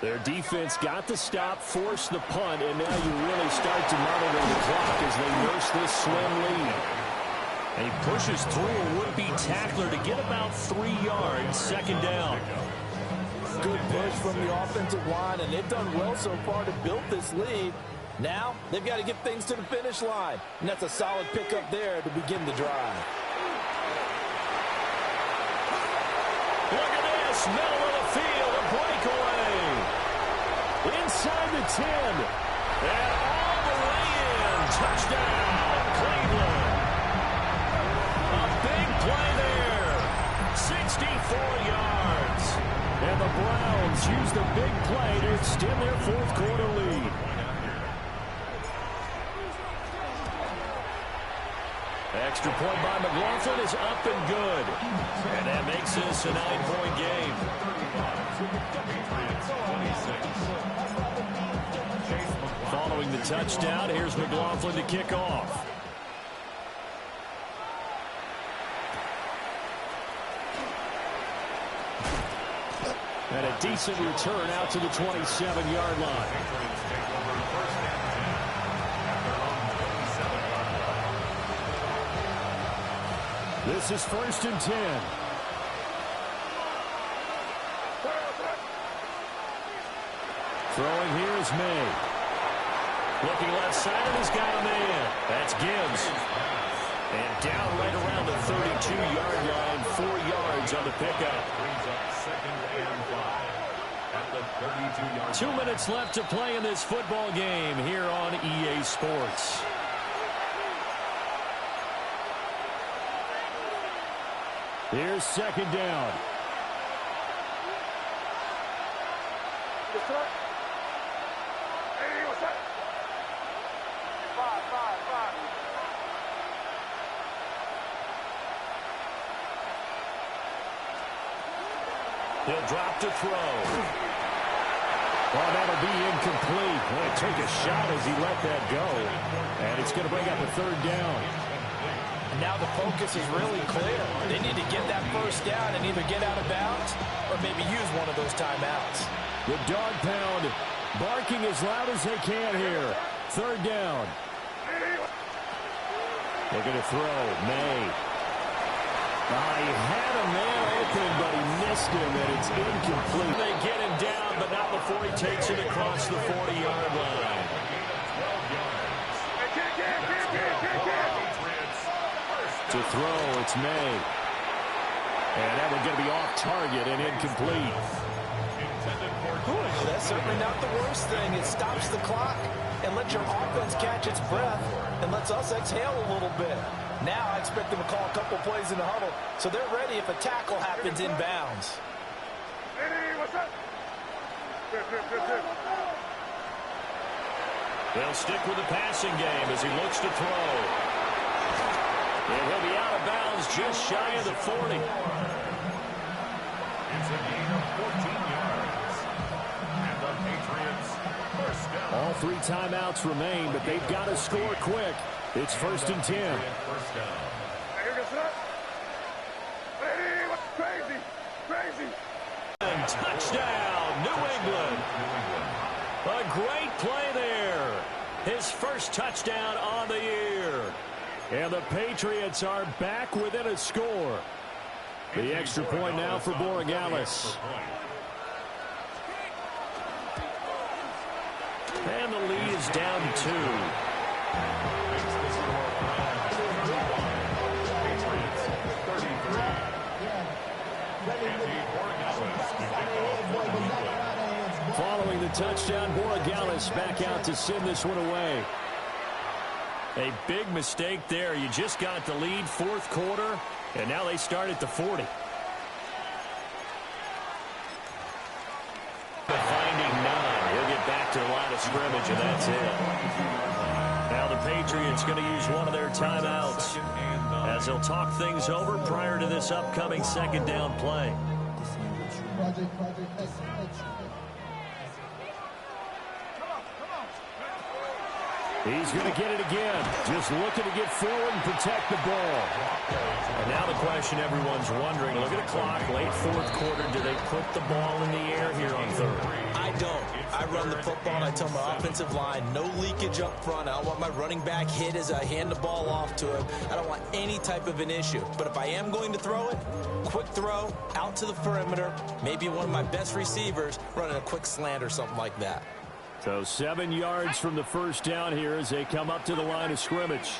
Their defense got the stop, forced the punt, and now you really start to monitor the clock as they nurse this slim lead. And he pushes through a would-be tackler to get about 3 yards, 2nd down. Good push from the offensive line, and they've done well so far to build this lead. Now, they've got to get things to the finish line, and that's a solid pickup there to begin the drive. Look at this, middle of the field, a breakaway. Inside the 10, and all the way in. Touchdown, Cleveland. A big play there, 64 yards. And the Browns use the big play to extend their 4th quarter lead. Extra point by McLaughlin is up and good. And that makes this a 9-point game. Following the touchdown, here's McLaughlin to kick off. And a decent return out to the 27-yard line. This is 1st and 10. Throwing here is May. Looking left side, and he's got a man. That's Gibbs. And down right around the 32-yard line, 4 yards on the pickup. 2 minutes left to play in this football game here on EA Sports. Here's 2nd down. He'll drop to throw. Well, that'll be incomplete. Boy, took a shot as he let that go. And it's going to bring up a 3rd down. And now the focus is really clear. They need to get that 1st down and either get out of bounds or maybe use one of those timeouts. The dog pound barking as loud as they can here. 3rd down. Looking to throw. May. He had a man open, but he missed him, and it's incomplete. They get him down, but not before he takes it across the 40-yard line. To throw, it's May. And that one's going to be off target and incomplete. That's certainly not the worst thing. It stops the clock and lets your offense catch its breath and lets us exhale a little bit. Now I expect them to call a couple plays in the huddle, so they're ready if a tackle happens inbounds. They'll stick with the passing game as he looks to throw. And he'll be out of bounds just shy of the 40. It's a gain of 14 yards. And the Patriots first down. All 3 timeouts remain, but they've got to score quick. It's 1st and 10. First down. Crazy, crazy. And touchdown, New England. A great play there. His first touchdown on the year. And the Patriots are back within a score. The extra point now for Borregales. And the lead is down to 2. Following the touchdown, Borregales back out to send this one away. A big mistake there. You just got the lead 4th quarter, and now they start at the 40. Finding none. He'll get back to the line of scrimmage, and that's it. Now the Patriots going to use one of their timeouts as they'll talk things over prior to this upcoming 2nd down play. He's going to get it again. Just looking to get forward and protect the ball. And now the question everyone's wondering, look at the clock, late 4th quarter, do they put the ball in the air here on 3rd? I don't. I run the football, and I tell my offensive line, no leakage up front. I don't want my running back hit as I hand the ball off to him. I don't want any type of an issue. But if I am going to throw it, quick throw, out to the perimeter, maybe one of my best receivers running a quick slant or something like that. So 7 yards from the first down here as they come up to the line of scrimmage.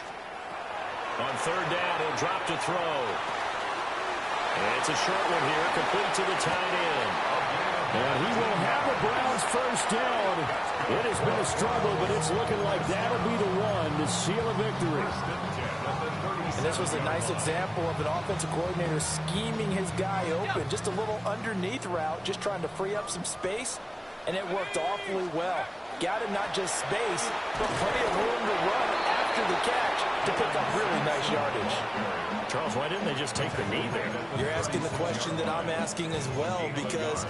On 3rd down, he'll drop to throw. And it's a short one here, complete to the tight end. And he will have the Browns first down. It has been a struggle, but it's looking like that'll be the one to seal a victory. And this was a nice example of an offensive coordinator scheming his guy open. Just a little underneath route, just trying to free up some space. And it worked awfully well. Got him not just space, but plenty of room to run after the catch to pick up really nice yardage. Charles, why didn't they just take the knee there? You're asking the question that I'm asking as well, because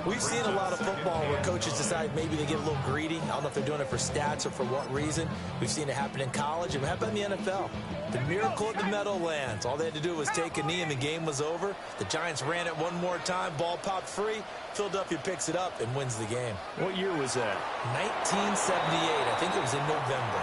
we've seen a lot of football where coaches decide maybe they get a little greedy. I don't know if they're doing it for stats or for what reason. We've seen it happen in college, and it happened in the NFL. The miracle at the Meadowlands. All they had to do was take a knee, and the game was over. The Giants ran it one more time. Ball popped free. Philadelphia picks it up and wins the game. What year was that? 1978. I think it was in November.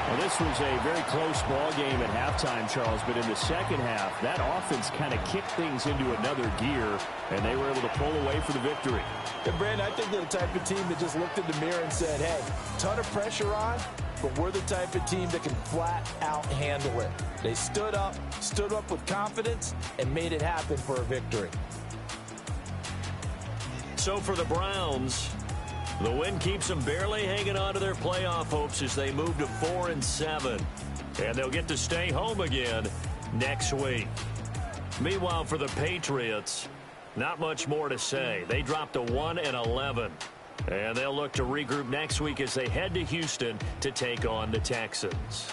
Well, this was a very close ball game at halftime, Charles, but in the second half, that offense kind of kicked things into another gear, and they were able to pull away for the victory. And, Brandon, I think they're the type of team that just looked in the mirror and said, hey, ton of pressure on, but we're the type of team that can flat out handle it. They stood up with confidence, and made it happen for a victory. So for the Browns, the win keeps them barely hanging on to their playoff hopes as they move to 4-7. And they'll get to stay home again next week. Meanwhile, for the Patriots, not much more to say. They dropped to 1-11. And they'll look to regroup next week as they head to Houston to take on the Texans.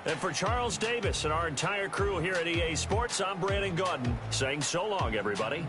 And for Charles Davis and our entire crew here at EA Sports, I'm Brandon Gaudin saying so long, everybody.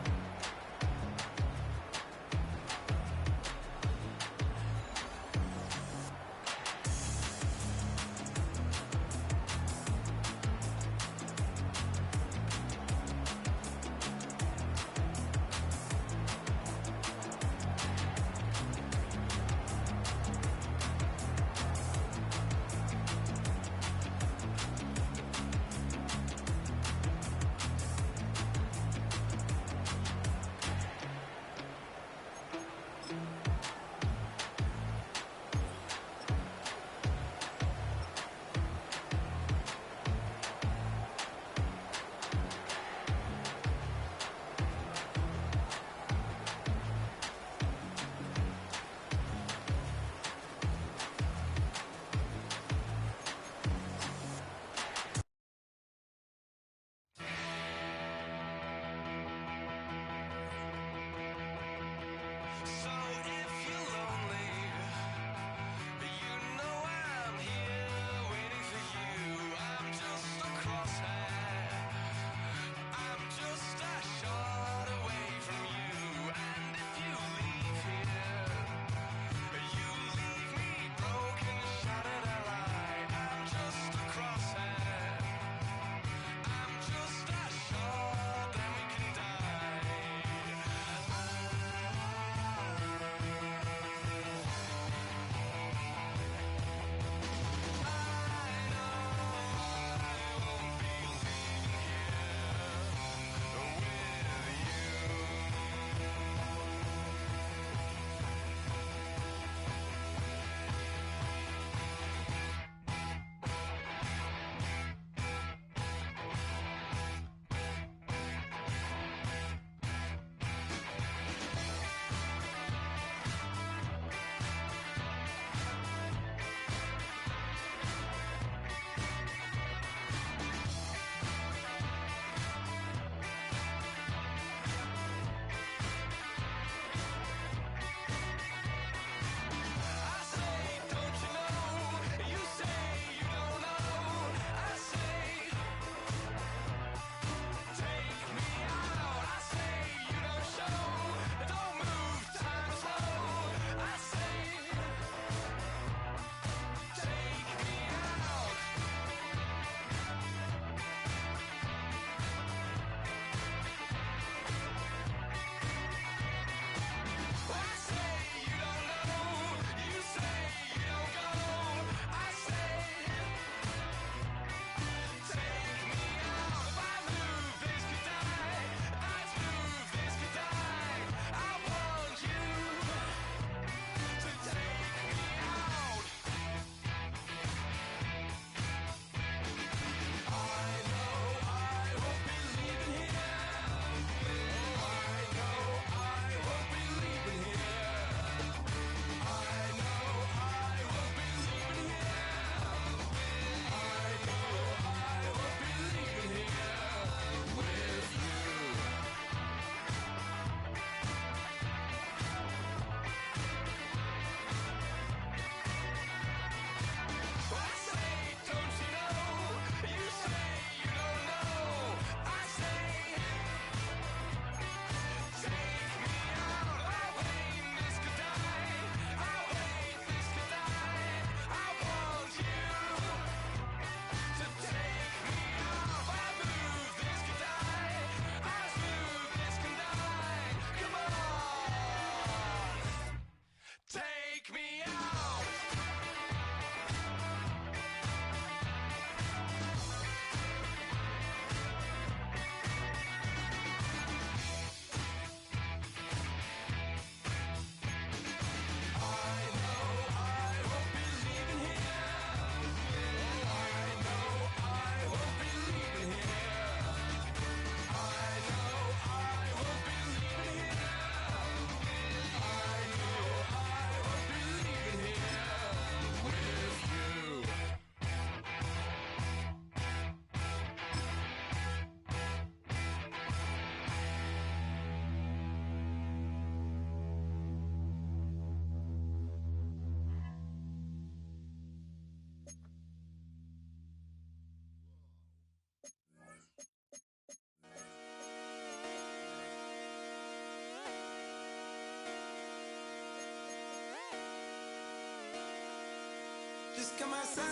come outside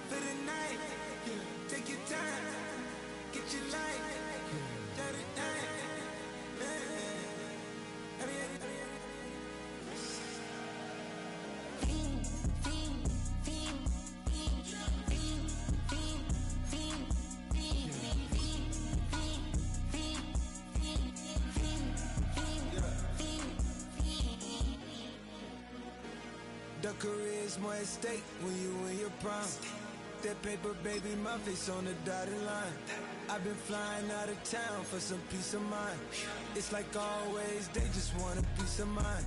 for the night. Take your time, get your life. Shut it down. The career is more at stake when you in your prime. That paper, baby, my face on the dotted line. I've been flying out of town for some peace of mind. It's like always, they just want a peace of mind.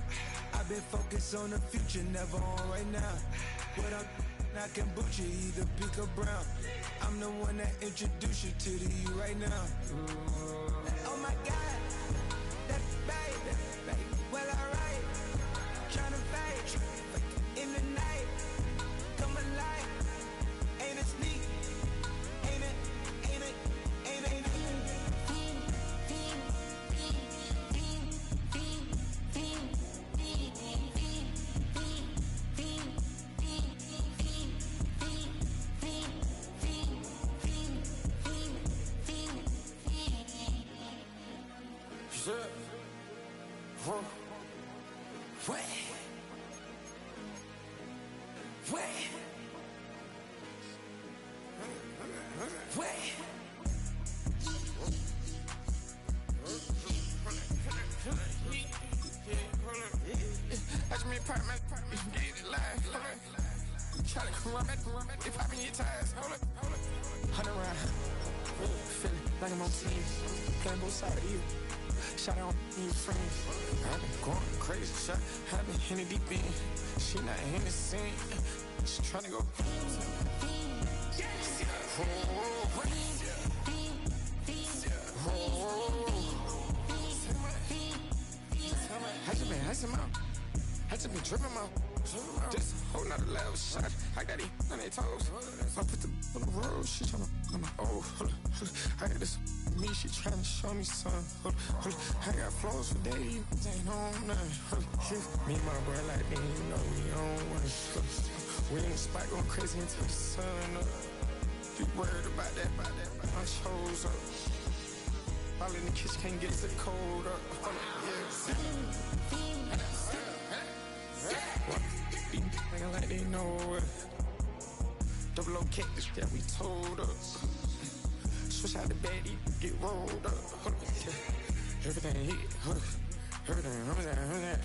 I've been focused on the future, never on right now. But I can boot you either pink or brown. I'm the one that introduced you to the you right now. Oh my God, that baby, well alright. Tryna fight in the night, come alive. Ain't it sneak? Ain't it? Watch me part my get it live. Try to come run back, they popping your tires. Hold up. 100 round. Feeling like I'm on team. Playing both sides of you. Shot on your friends. I've been going crazy. Shot, I've been in the deep end. She not in the scene. She tryna go. I just been tripping out. This whole nother level shot. I got it on their toes. I put the on the road. She tryna. Oh, hold up. I got this me. She tryna show me something. Hold up. I got flows for days. Ain't on nothing. Me and my bro like they ain't know we on one. We in the spot going crazy until the sun up. You worried about that? My shows up. All in the kitchen can't get to the cold up. Nigga like they know it. Double O cactus that we told up. Switch out the bed, get rolled up. Everything hit, everything.